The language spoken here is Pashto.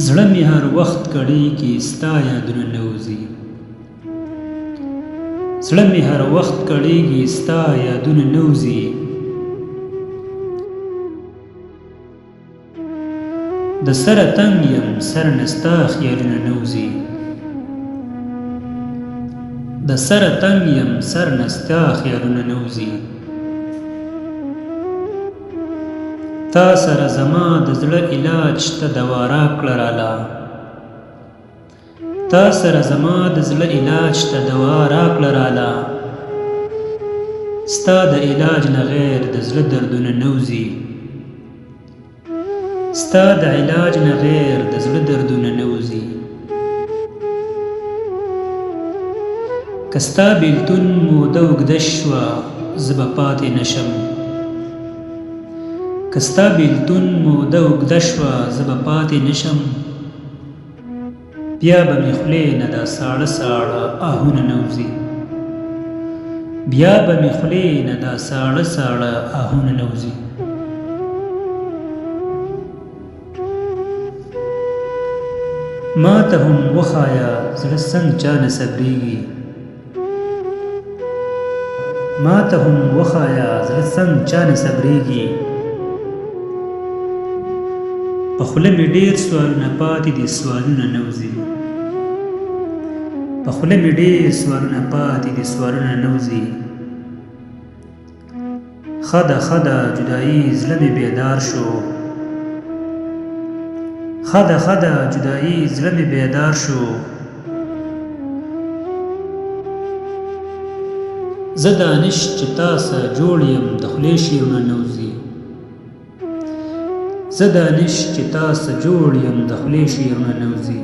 زړه مې هر وخت کړېږي ستا یادونه نه وځي. زړه مې هر وخت کړېږي ستا یادونه نه وځي. د سره تنګ یم سر نه ستا خیالونه نه وځي. د سره تنګ یم سر نه ستا خیالونه نه وځي. تا سره زما د زړه علاج ته دوا راکړه راله. تا سره زما د زړه علاج ته دوا راکړه راله. ستا د علاج نه غیر د زړه دردونه نه وځي. ستا د علاج نه غیر د زړه دردونه نه وځي. که ستا بېلتون موده اوږده شوه زه به پاتې نشم. که ستا بېلتون موده اوږده شوه زه به پاتې نشم. بیا به مې خولې نه دا ساړه ساړه آهونه نه وځي. بیا به مې خولې نه دا ساړه ساړه آهونه نه وځي. ما ته هم وښایه زړه څنګ چا نه صبرېږي. ما ته هم وښایه زړه څنګ چا نه صبرېږي. په خوله مې ډېر سوالونه پاتې دي سوالونه نه وځي. په خوله مې ډېر سوالونه پاتې دي سوالونه نه وځي. ښه ده ښه ده جدایي زړه مې بیدار شو. ښه ده ښه ده جدایي زړه مې بیدار شو. زه دانش چې تا سره جوړ یم د خولې شعرونه نه وځي. زه دانش چې تا سره جوړ یم د خولې شعرونه نه وځي.